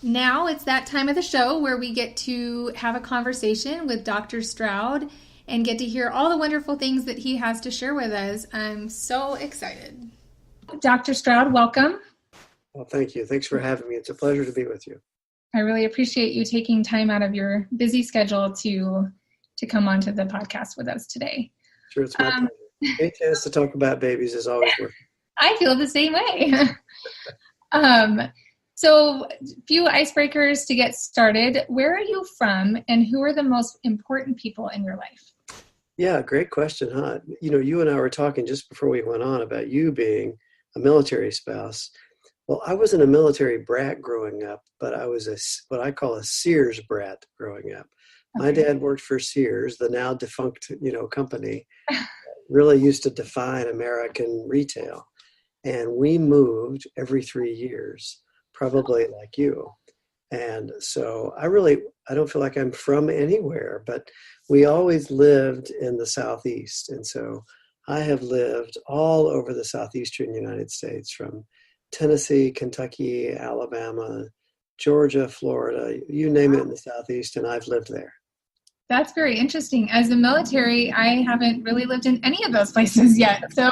Now it's that time of the show where we get to have a conversation with Dr. Stroud and get to hear all the wonderful things that he has to share with us. I'm so excited. Dr. Stroud, welcome. Well, thank you. Thanks for having me. It's a pleasure to be with you. I really appreciate you taking time out of your busy schedule to come onto the podcast with us today. Sure, it's my pleasure. Any chance to talk about babies is always worth it. I feel the same way. So a few icebreakers to get started. Where are you from and who are the most important people in your life? Yeah, great question, huh? You and I were talking just before we went on about you being a military spouse. Well, I wasn't a military brat growing up, but I was what I call a Sears brat growing up. Okay. My dad worked for Sears, the now defunct, company, really used to define American retail. And we moved every 3 years, probably like you. And so I don't feel like I'm from anywhere, but we always lived in the Southeast. And so I have lived all over the Southeastern United States, from Tennessee, Kentucky, Alabama, Georgia, Florida, you name it in the Southeast, and I've lived there. That's very interesting. As a military, I haven't really lived in any of those places yet. So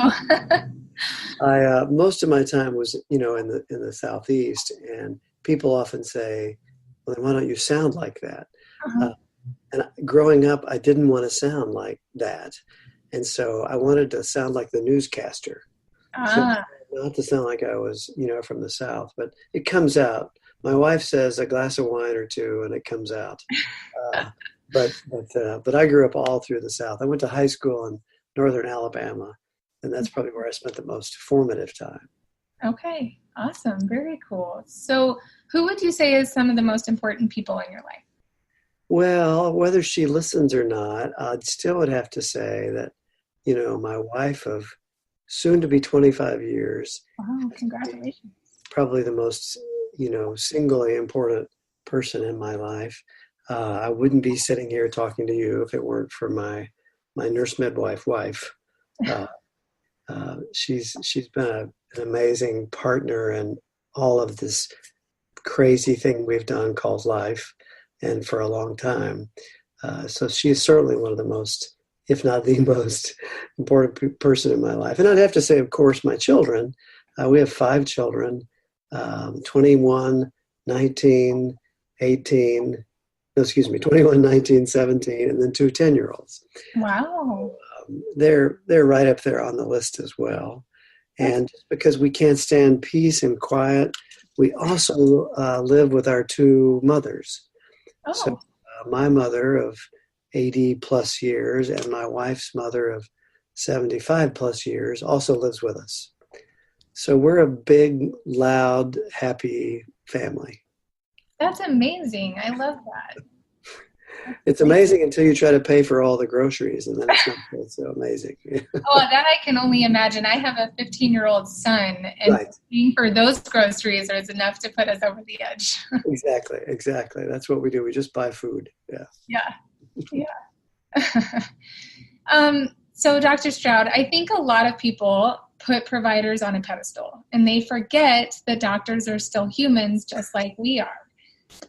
most of my time was, in the Southeast, and people often say, well, then why don't you sound like that? Uh-huh. And growing up, I didn't want to sound like that. And so I wanted to sound like the newscaster. So not to sound like I was, from the South, but it comes out. My wife says a glass of wine or two and it comes out. But I grew up all through the South. I went to high school in northern Alabama, and that's probably where I spent the most formative time. Okay, awesome. Very cool. So who would you say is some of the most important people in your life? Well, whether she listens or not, I still would have to say that, my wife of soon to be 25 years. Wow, congratulations. Probably the most, singly important person in my life. I wouldn't be sitting here talking to you if it weren't for my nurse midwife wife. She's been an amazing partner in all of this crazy thing we've done called life, and for a long time. So she's certainly one of the most, if not the most important person in my life. And I'd have to say, of course, my children. We have 5 children, 21, 19, 18, 21, 19, 17, and then 2 10-year-olds. Wow. They're right up there on the list as well. And just because we can't stand peace and quiet, we also live with our 2 mothers. Oh. So my mother of 80 plus years and my wife's mother of 75 plus years also lives with us. So we're a big, loud, happy family. That's amazing. I love that. It's amazing until you try to pay for all the groceries, and then it's not quite so amazing. Oh, that I can only imagine. I have a 15-year-old son, and Right. Paying for those groceries is enough to put us over the edge. Exactly. That's what we do. We just buy food. Yeah. So, Dr. Stroud, I think a lot of people put providers on a pedestal, and they forget that doctors are still humans just like we are.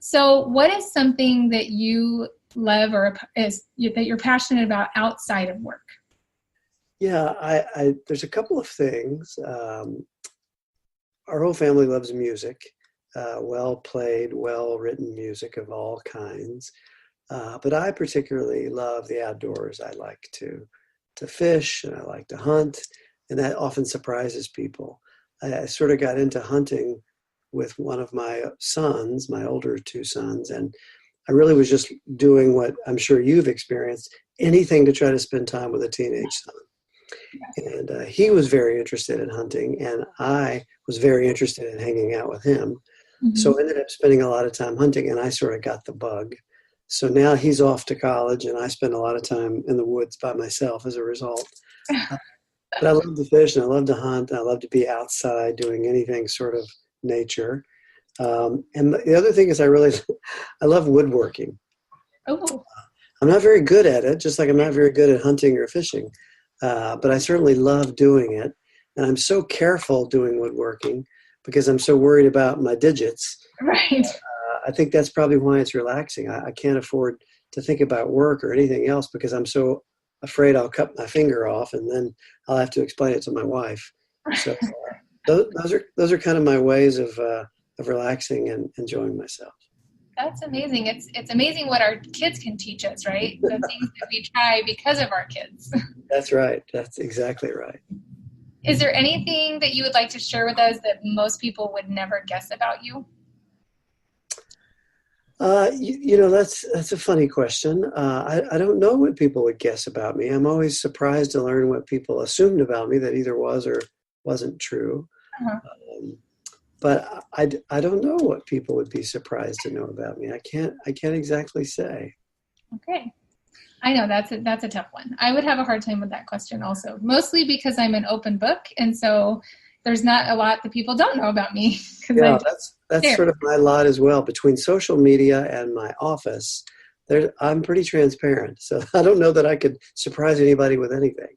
So what is something that you love or that you're passionate about outside of work? Yeah, I there's a couple of things. Our whole family loves music, well played, well written music of all kinds. But I particularly love the outdoors. I like to fish, and I like to hunt, and that often surprises people. I sort of got into hunting with one of my sons, my older 2 sons, and I really was just doing what I'm sure you've experienced, anything to try to spend time with a teenage son. And he was very interested in hunting, and I was very interested in hanging out with him. Mm-hmm. So I ended up spending a lot of time hunting, and I sort of got the bug. So now he's off to college, and I spend a lot of time in the woods by myself as a result. But I love to fish, and I love to hunt, and I love to be outside doing anything sort of nature. And the other thing is I love woodworking. Oh. I'm not very good at it, just like I'm not very good at hunting or fishing. But I certainly love doing it. And I'm so careful doing woodworking because I'm so worried about my digits. Right. I think that's probably why it's relaxing. I can't afford to think about work or anything else because I'm so afraid I'll cut my finger off and then I'll have to explain it to my wife. So those are kind of my ways of relaxing and enjoying myself. That's amazing. It's amazing what our kids can teach us, right? The things that we try because of our kids. That's right. That's exactly right. Is there anything that you would like to share with us that most people would never guess about you? That's a funny question. I don't know what people would guess about me. I'm always surprised to learn what people assumed about me that either was or wasn't true. Uh-huh. But I don't know what people would be surprised to know about me. I can't exactly say. Okay. I know that's a tough one. I would have a hard time with that question also, mostly because I'm an open book. And so there's not a lot that people don't know about me. Yeah, that's sort of my lot as well. Between social media and my office, I'm pretty transparent. So I don't know that I could surprise anybody with anything.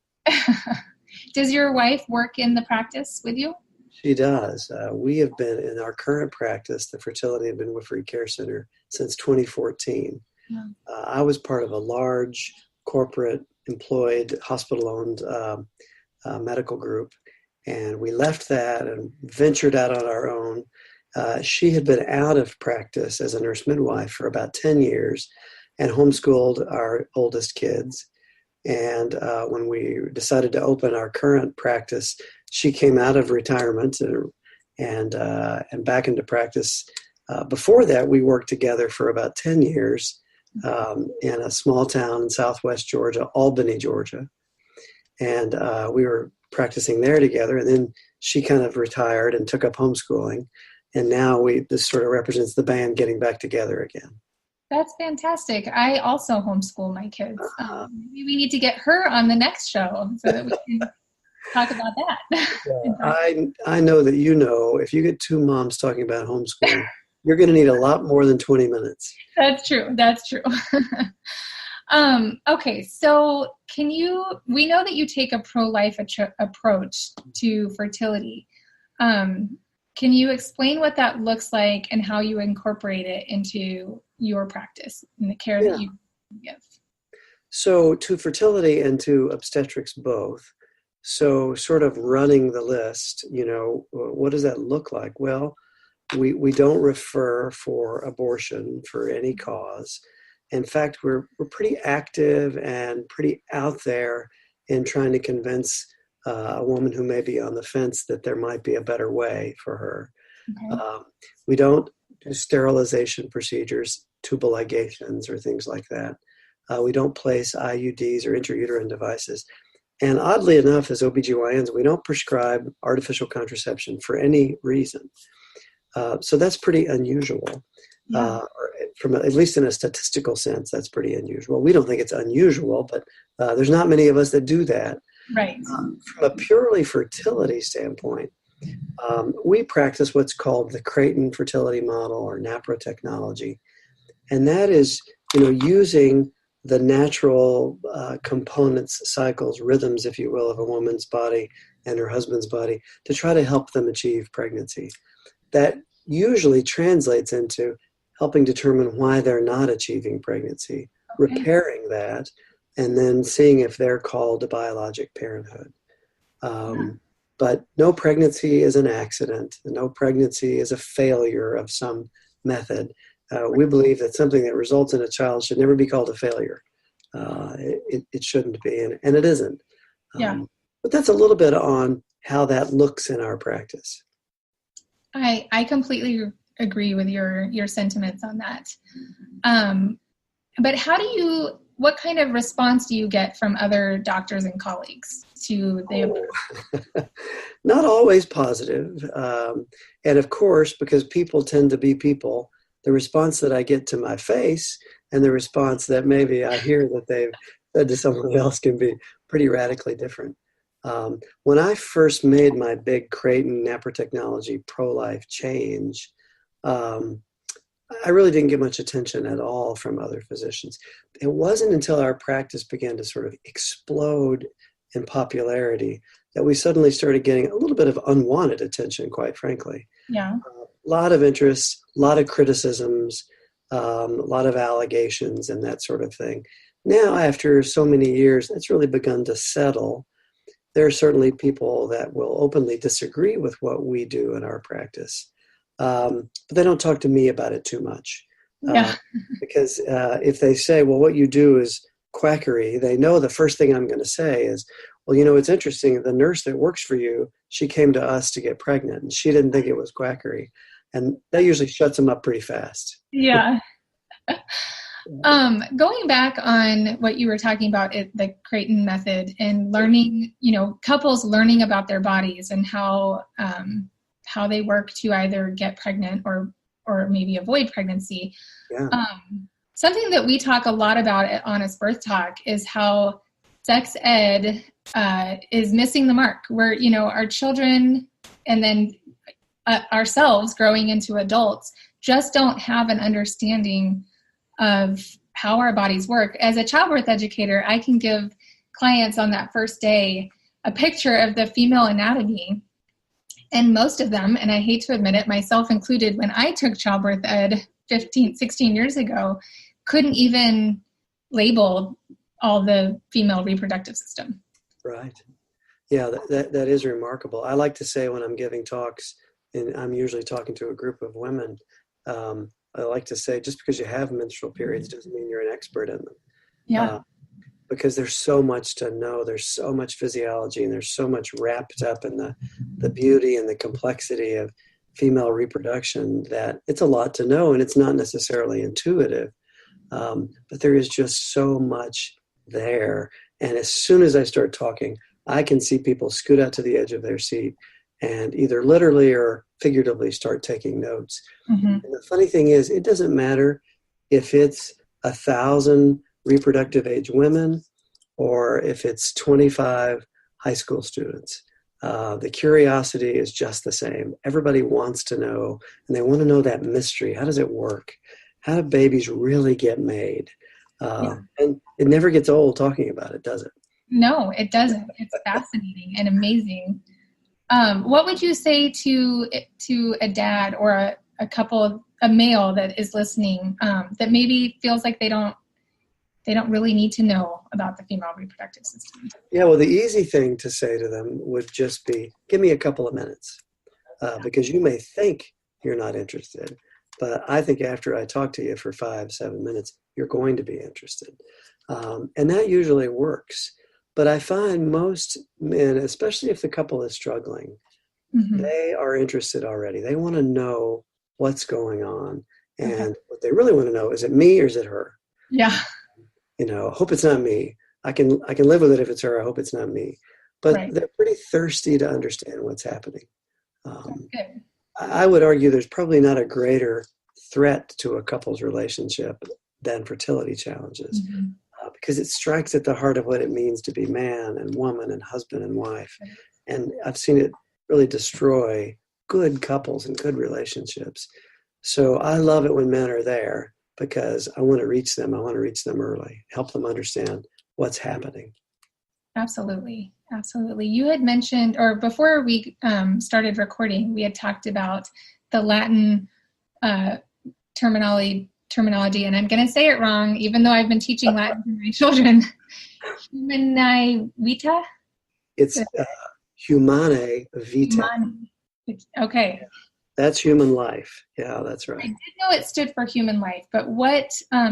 Does your wife work in the practice with you? She does. We have been in our current practice, the Fertility and Midwifery Care Center, since 2014. Yeah. I was part of a large corporate employed hospital-owned medical group, and we left that and ventured out on our own. She had been out of practice as a nurse midwife for about 10 years and homeschooled our oldest kids. And when we decided to open our current practice, she came out of retirement and back into practice. Before that, we worked together for about 10 years in a small town in southwest Georgia, Albany, Georgia. And we were practicing there together. And then she kind of retired and took up homeschooling. And now this sort of represents the band getting back together again. That's fantastic. I also homeschool my kids. Maybe we need to get her on the next show so that we can talk about that. Yeah, I know that if you get two moms talking about homeschooling, you're going to need a lot more than 20 minutes. That's true. Okay, so we know that you take a pro-life approach to fertility. Can you explain what that looks like and how you incorporate it into your practice and the care that you give? So to fertility and to obstetrics both. So sort of running the list, what does that look like? Well, we don't refer for abortion for any cause. In fact, we're pretty active and pretty out there in trying to convince a woman who may be on the fence that there might be a better way for her. Okay. We don't do sterilization procedures, tubal ligations or things like that. We don't place IUDs or intrauterine devices. And oddly enough, as OBGYNs, we don't prescribe artificial contraception for any reason. So that's pretty unusual. Yeah. At least in a statistical sense, that's pretty unusual. We don't think it's unusual, but there's not many of us that do that. Right. From a purely fertility standpoint, we practice what's called the Creighton fertility model or NAPRA technology. And that is, using the natural components, cycles, rhythms, if you will, of a woman's body and her husband's body to try to help them achieve pregnancy. That usually translates into helping determine why they're not achieving pregnancy, repairing that, and then seeing if they're called to biologic parenthood. But no pregnancy is an accident. No pregnancy is a failure of some method. We believe that something that results in a child should never be called a failure. It shouldn't be, and it isn't. But that's a little bit on how that looks in our practice. I completely agree with your sentiments on that. But what kind of response do you get from other doctors and colleagues to the approach? Not always positive. And of course, because people tend to be people, the response that I get to my face and the response that maybe I hear that they've said to someone else can be pretty radically different. When I first made my big Creighton NAPRA technology pro-life change, I really didn't get much attention at all from other physicians. It wasn't until our practice began to sort of explode in popularity that we suddenly started getting a little bit of unwanted attention, quite frankly. Yeah. lot of interest, a lot of criticisms, a lot of allegations and that sort of thing. Now, after so many years, it's really begun to settle. There are certainly people that will openly disagree with what we do in our practice, but they don't talk to me about it too much. Yeah. Because if they say, well, what you do is quackery, they know the first thing I'm going to say is, well, it's interesting. The nurse that works for you, she came to us to get pregnant, and she didn't think it was quackery. And that usually shuts them up pretty fast. Yeah. Going back on what you were talking about, the Creighton method and learning, couples learning about their bodies and how they work to either get pregnant or maybe avoid pregnancy. Yeah. Something that we talk a lot about at Honest Birth Talk is how sex ed is missing the mark, where, our children and then ourselves growing into adults just don't have an understanding of how our bodies work. As a childbirth educator, I can give clients on that first day a picture of the female anatomy. And most of them, and I hate to admit it, myself included, when I took childbirth ed 16 years ago, couldn't even label all the female reproductive system. Right. Yeah, that is remarkable. I like to say when I'm giving talks, and I'm usually talking to a group of women, I like to say, just because you have menstrual periods doesn't mean you're an expert in them. Yeah. Because there's so much to know. There's so much physiology, and there's so much wrapped up in the beauty and the complexity of female reproduction that it's a lot to know, and it's not necessarily intuitive. But there is just so much there. And as soon as I start talking, I can see people scoot out to the edge of their seat and either literally or figuratively start taking notes. Mm-hmm. And the funny thing is, it doesn't matter if it's 1,000 reproductive age women or if it's 25 high school students. The curiosity is just the same. Everybody wants to know, and they want to know that mystery. How does it work? How do babies really get made? And it never gets old talking about it, does it? No, it doesn't. It's fascinating and amazing. What would you say to a dad or a couple, a male that is listening, that maybe feels like they don't really need to know about the female reproductive system? Yeah, well, the easy thing to say to them would just be, give me a couple of minutes, because you may think you're not interested, but I think after I talk to you for 5-7 minutes, you're going to be interested. And that usually works. But I find most men, especially if the couple is struggling, mm-hmm. they are interested already. They want to know what's going on. And okay. What they really want to know, is it me or is it her? Yeah. Hope it's not me. I can live with it if it's her. I hope it's not me. But right. They're pretty thirsty to understand what's happening. I would argue there's probably not a greater threat to a couple's relationship than fertility challenges. Mm-hmm. Because it strikes at the heart of what it means to be man and woman and husband and wife. And I've seen it really destroy good couples and good relationships. So I love it when men are there because I want to reach them. I want to reach them early, help them understand what's happening. Absolutely. Absolutely. You had mentioned, or before we started recording, we had talked about the Latin terminology, and I'm going to say it wrong, even though I've been teaching Latin to my children. Humanae vita? It's humanae vita. Humanae. Okay. That's human life. Yeah, that's right. I did know it stood for human life, but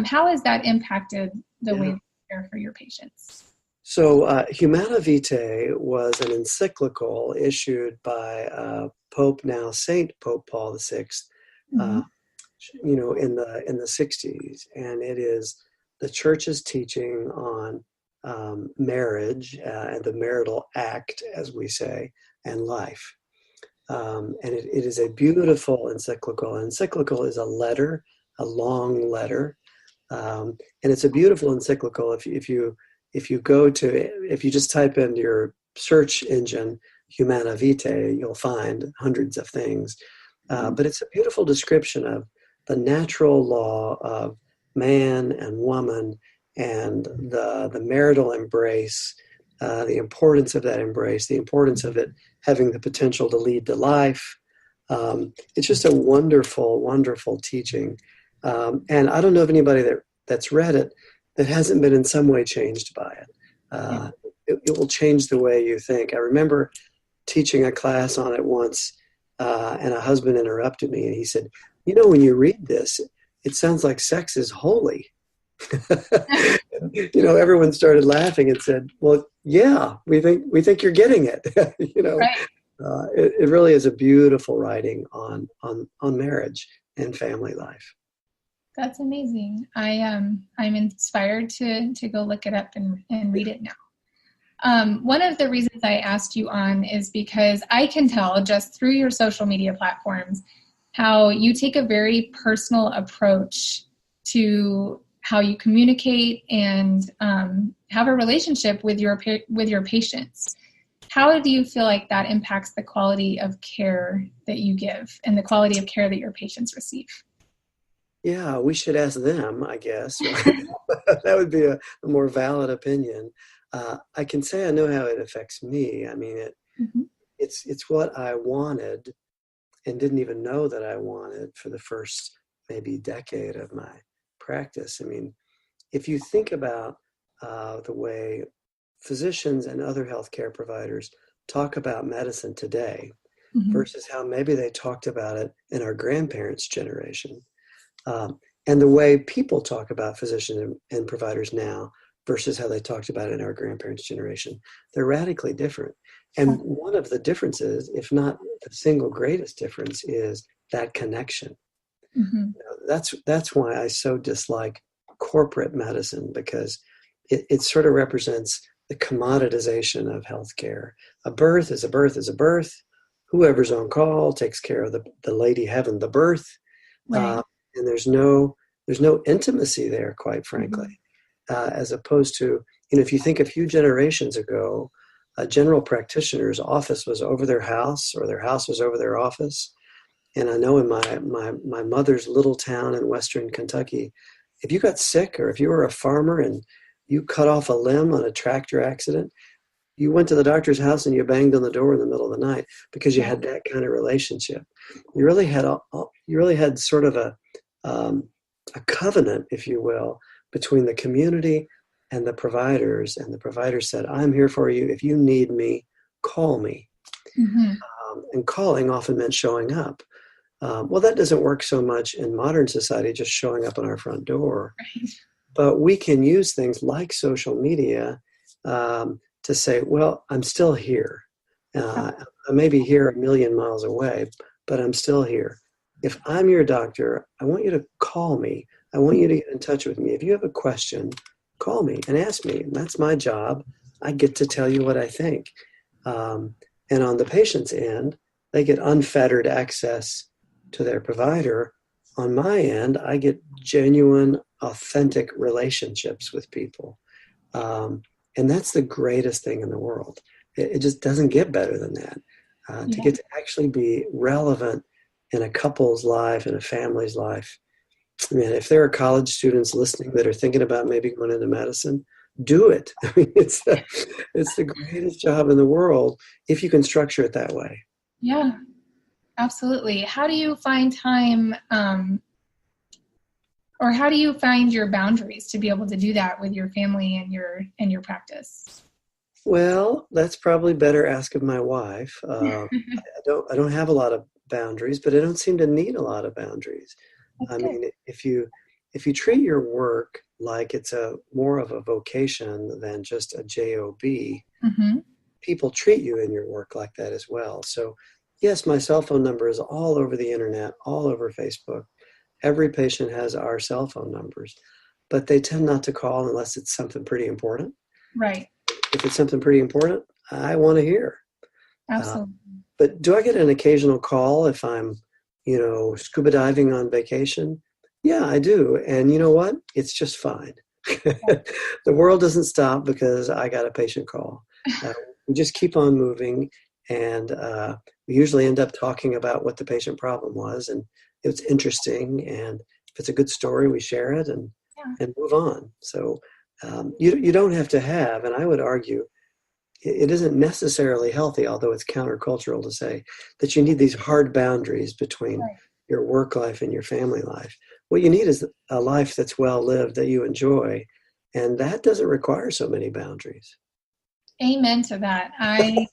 how has that impacted the way you care for your patients? So Humanae Vitae was an encyclical issued by Pope, now Saint Pope Paul VI, mm-hmm. In the 60s, and it is the church's teaching on marriage and the marital act, as we say, and life. And it is a beautiful encyclical. An encyclical is a letter, a long letter, and it's a beautiful encyclical. If you just type in your search engine Humanae Vitae, you'll find hundreds of things. But it's a beautiful description of the natural law of man and woman and the marital embrace, the importance of that embrace, the importance of it having the potential to lead to life, It's just a wonderful, wonderful teaching. And I don't know of anybody that's read it that hasn't been in some way changed by it. It will change the way you think. I remember teaching a class on it once, and a husband interrupted me, and he said, when you read this, it sounds like sex is holy. Everyone started laughing and said, well, yeah, we think you're getting it. Right. It really is a beautiful writing on marriage and family life. That's amazing. I'm inspired to go look it up and read it now. One of the reasons I asked you on is because I can tell just through your social media platforms how you take a very personal approach to how you communicate and have a relationship with your patients. How do you feel like that impacts the quality of care that you give and the quality of care that your patients receive? Yeah, we should ask them, I guess. Right? That would be a more valid opinion. I can say I know how it affects me. I mean, it's what I wanted and didn't even know that I wanted for the first maybe decade of my practice. I mean, if you think about the way physicians and other healthcare providers talk about medicine today versus how maybe they talked about it in our grandparents' generation, and the way people talk about physicians and providers now versus how they talked about it in our grandparents' generation, they're radically different. And one of the differences, if not the single greatest difference, is that connection. That's why I so dislike corporate medicine, because it sort of represents the commoditization of healthcare. A birth is a birth is a birth. Whoever's on call takes care of the lady having the birth. Right. And there's no intimacy there, quite frankly, as opposed to, if you think a few generations ago, a general practitioner's office was over their house or their house was over their office. And I know in my mother's little town in Western Kentucky, if you got sick or if you were a farmer and you cut off a limb on a tractor accident, you went to the doctor's house and you banged on the door in the middle of the night because you had that kind of relationship. You really had sort of a covenant, if you will, between the community and the providers. And the providers said, I'm here for you. If you need me, call me. And calling often meant showing up. Well, that doesn't work so much in modern society, just showing up on our front door. Right. But we can use things like social media to say, well, I'm still here. I may be here a million miles away, but I'm still here. If I'm your doctor, I want you to call me. I want you to get in touch with me. If you have a question, call me and ask me. And that's my job. I get to tell you what I think. And on the patient's end, they get unfettered access to their provider. On my end, I get genuine, authentic relationships with people. And that's the greatest thing in the world. It just doesn't get better than that. To get to actually be relevant in a couple's life, in a family's life. I mean, if there are college students listening that are thinking about maybe going into medicine, do it. I mean, it's the greatest job in the world if you can structure it that way. Yeah, absolutely. How do you find time, or how do you find your boundaries to be able to do that with your family and your practice? Well, that's probably better ask of my wife. I don't have a lot of boundaries, but I don't seem to need a lot of boundaries. I mean, if you treat your work like it's more of a vocation than just a job, people treat you in your work like that as well. So, yes, my cell phone number is all over the internet, all over Facebook. Every patient has our cell phone numbers, but they tend not to call unless it's something pretty important. Right. If it's something pretty important, I want to hear. Absolutely. But do I get an occasional call if I'm, scuba diving on vacation? Yeah, I do. And you know what? It's just fine. The world doesn't stop because I got a patient call. We just keep on moving, and we usually end up talking about what the patient problem was, and it's interesting. And if it's a good story, we share it and move on. So you don't have to have, and I would argue, it isn't necessarily healthy, although it's countercultural to say that you need these hard boundaries between Right. your work life and your family life. What you need is a life that's well lived, that you enjoy, and that doesn't require so many boundaries. Amen to that. I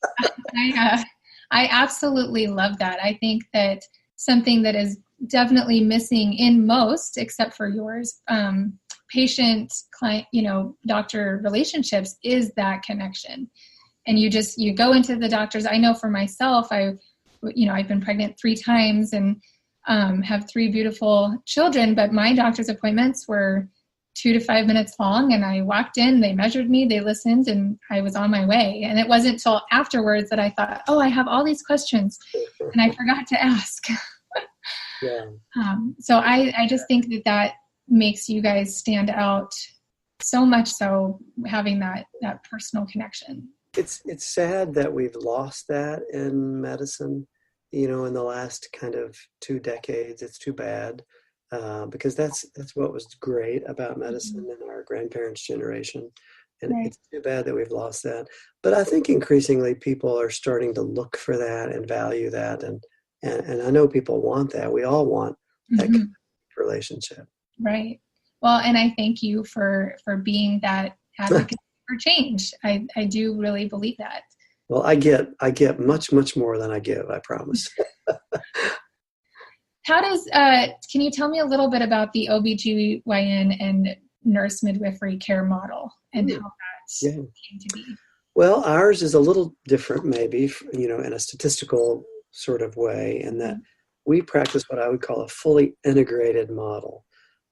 absolutely love that. I think that something that is definitely missing in most, except for yours, patient client, doctor relationships, is that connection. And you go into the doctors. I know for myself, I've been pregnant 3 times and have 3 beautiful children, but my doctor's appointments were 2 to 5 minutes long, and I walked in, they measured me, they listened, and I was on my way. And it wasn't until afterwards that I thought, oh, I have all these questions and I forgot to ask. Yeah. So I just think that makes you guys stand out so much, so having that personal connection. It's sad that we've lost that in medicine, in the last kind of 2 decades. It's too bad, because that's what was great about medicine in our grandparents' generation. And Right. It's too bad that we've lost that. But I think increasingly people are starting to look for that and value that. And I know people want that. We all want that kind of relationship. Right. Well, and I thank you for being that advocate for change. I do really believe that. Well, I get much, much more than I give, I promise. How does, can you tell me a little bit about the OBGYN and nurse midwifery care model and how that came to be? Well, ours is a little different, maybe, in a statistical sort of way, in that we practice what I would call a fully integrated model.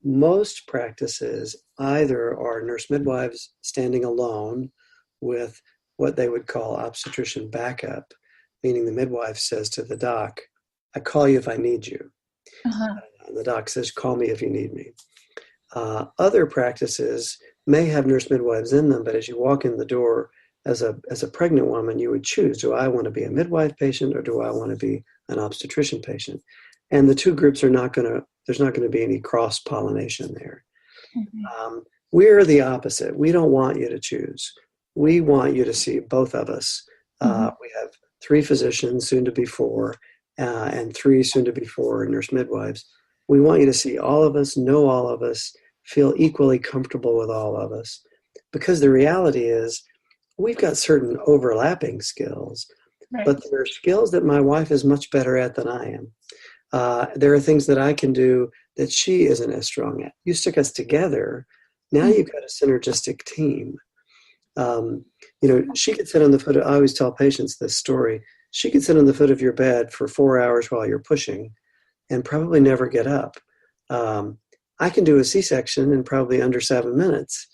Most practices either are nurse midwives standing alone with what they would call obstetrician backup, meaning the midwife says to the doc, I call you if I need you. And the doc says, call me if you need me. Other practices may have nurse midwives in them, but as you walk in the door as a pregnant woman, you would choose, do I want to be a midwife patient or do I want to be an obstetrician patient? And the 2 groups there's not going to be any cross-pollination there. We're the opposite. We don't want you to choose. We want you to see both of us. We have 3 physicians, soon to be 4, and 3 soon to be 4 nurse midwives. We want you to see all of us, know all of us, feel equally comfortable with all of us. Because the reality is, we've got certain overlapping skills, but there are skills that my wife is much better at than I am. There are things that I can do that she isn't as strong at. You stick us together, now you've got a synergistic team. She could sit on the foot of, I always tell patients this story, she could sit on the foot of your bed for 4 hours while you're pushing and probably never get up. I can do a C-section in probably under 7 minutes,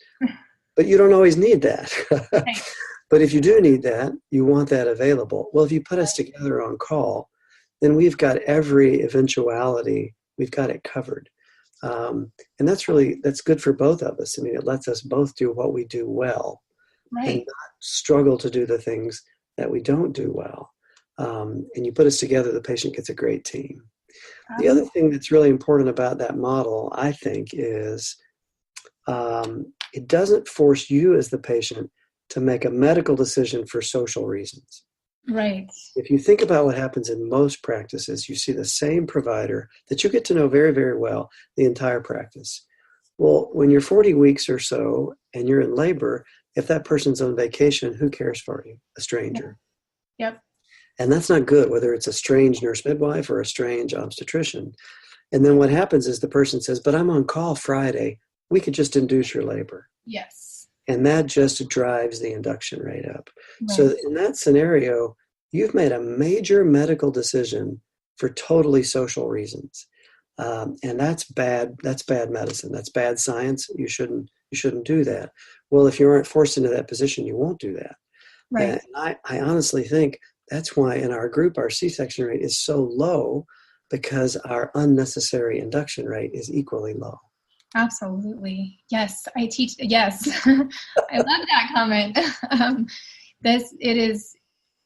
but you don't always need that. But if you do need that, you want that available. Well, if you put us together on call, then we've got every eventuality, we've got it covered. And that's good for both of us. I mean, it lets us both do what we do well and not struggle to do the things that we don't do well. And you put us together, the patient gets a great team. The other thing that's really important about that model, I think, is it doesn't force you as the patient to make a medical decision for social reasons. Right. If you think about what happens in most practices, you see the same provider that you get to know very, very well the entire practice. Well, when you're 40 weeks or so and you're in labor, if that person's on vacation, who cares for you? A stranger. Yep. And that's not good, whether it's a strange nurse midwife or a strange obstetrician. And then what happens is the person says, but I'm on call Friday. We could just induce your labor. Yes. And that just drives the induction rate up. Right. So in that scenario, you've made a major medical decision for totally social reasons. And that's bad. That's bad medicine. That's bad science. You shouldn't do that. Well, if you aren't forced into that position, you won't do that. Right. And I honestly think that's why in our group, our C-section rate is so low, because our unnecessary induction rate is equally low. Absolutely. Yes. I teach. Yes. I love that comment.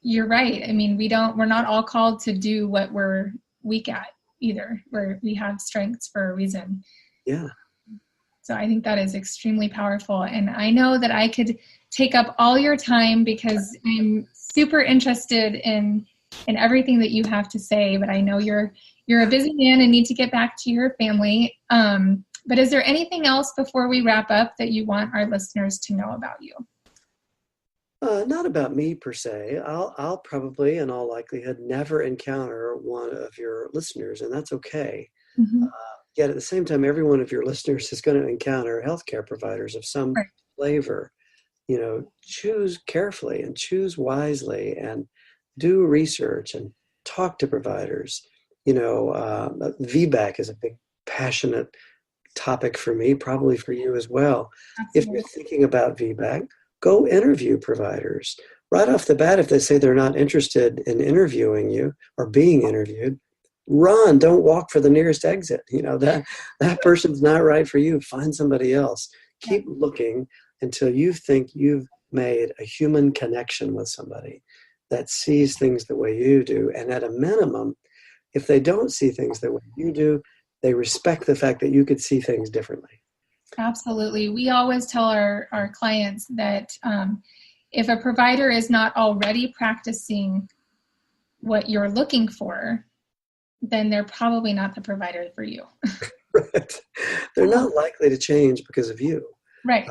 You're right. I mean, we're not all called to do what we're weak at either, where we have strengths for a reason. Yeah. So I think that is extremely powerful. And I know that I could take up all your time because I'm super interested in everything that you have to say, but I know you're a busy man and need to get back to your family. But is there anything else before we wrap up that you want our listeners to know about you? Not about me per se. I'll probably, in all likelihood, never encounter one of your listeners, and that's okay. Mm-hmm. Yet at the same time, every one of your listeners is going to encounter healthcare providers of some flavor. Choose carefully and choose wisely and do research and talk to providers. VBAC is a big, passionate topic for me, probably for you as well. Absolutely. If you're thinking about VBAC, go interview providers. Right off the bat, if they say they're not interested in interviewing you or being interviewed, run, don't walk for the nearest exit. That person's not right for you. Find somebody else. Keep looking until you think you've made a human connection with somebody that sees things the way you do. And at a minimum, if they don't see things the way you do, they respect the fact that you could see things differently. Absolutely. We always tell our clients that if a provider is not already practicing what you're looking for, then they're probably not the provider for you. Right. They're not likely to change because of you. Right.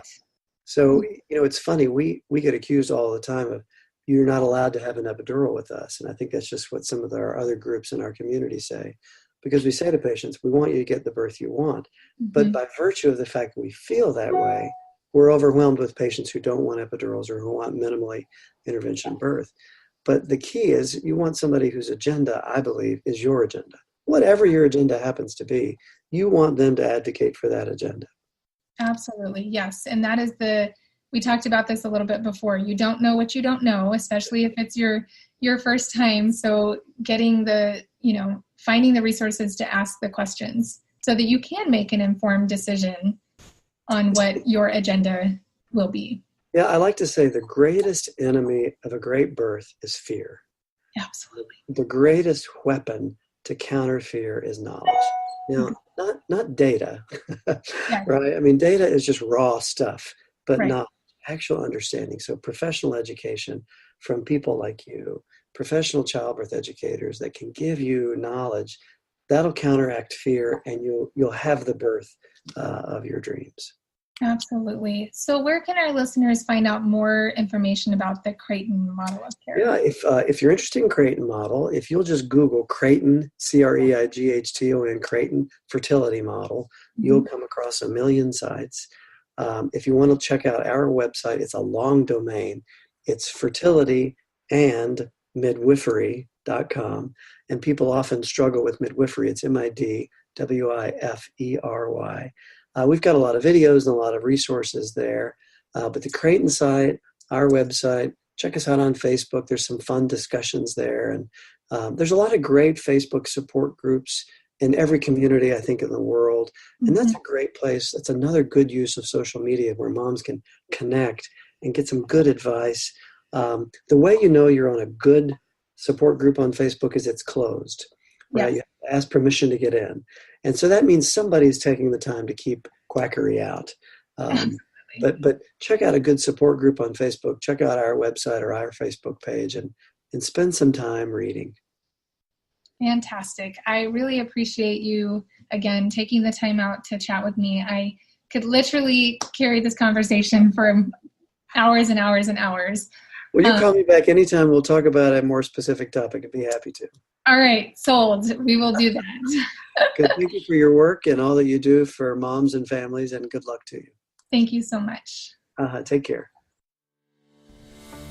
So, it's funny. We get accused all the time of you're not allowed to have an epidural with us. And I think that's just what some of our other groups in our community say. Because we say to patients, we want you to get the birth you want. Mm-hmm. But by virtue of the fact that we feel that way, we're overwhelmed with patients who don't want epidurals or who want minimally intervention birth. But the key is you want somebody whose agenda, I believe, is your agenda. Whatever your agenda happens to be, you want them to advocate for that agenda. Absolutely, yes. And that is we talked about this a little bit before. You don't know what you don't know, especially if it's your first time. So getting finding the resources to ask the questions so that you can make an informed decision on what your agenda will be. Yeah, I like to say the greatest enemy of a great birth is fear. Absolutely. The greatest weapon to counter fear is knowledge. Now, not data, right? I mean, data is just raw stuff, but not actual understanding. So professional education from people like you, professional childbirth educators that can give you knowledge, that'll counteract fear, and you'll have the birth of your dreams. Absolutely. So where can our listeners find out more information about the Creighton model of care? Yeah, if you're interested in Creighton model, if you'll just Google Creighton, Creigton, Creighton fertility model, you'll come across a million sites. If you want to check out our website, it's a long domain. It's fertilityandmidwifery.com. And people often struggle with midwifery. It's MIDWIFERY. We've got a lot of videos and a lot of resources there. But the Creighton site, our website, check us out on Facebook. There's some fun discussions there. And there's a lot of great Facebook support groups in every community, I think, in the world. And that's a great place. That's another good use of social media where moms can connect and get some good advice. The way you know you're on a good support group on Facebook is it's closed. Right? Yes. You have to ask permission to get in. And so that means somebody's taking the time to keep quackery out. But check out a good support group on Facebook. Check out our website or our Facebook page and spend some time reading. Fantastic. I really appreciate you, again, taking the time out to chat with me. I could literally carry this conversation for hours and hours and hours. Well, you call me back anytime. We'll talk about a more specific topic. I'd be happy to. All right. Sold. We will do that. Good. Thank you for your work and all that you do for moms and families, and good luck to you. Thank you so much. Take care.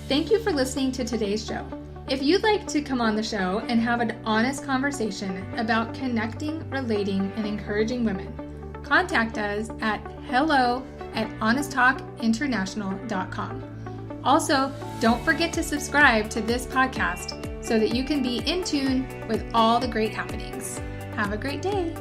Thank you for listening to today's show. If you'd like to come on the show and have an honest conversation about connecting, relating, and encouraging women, contact us at hello@honesttalkinternational.com. Also, don't forget to subscribe to this podcast so that you can be in tune with all the great happenings. Have a great day.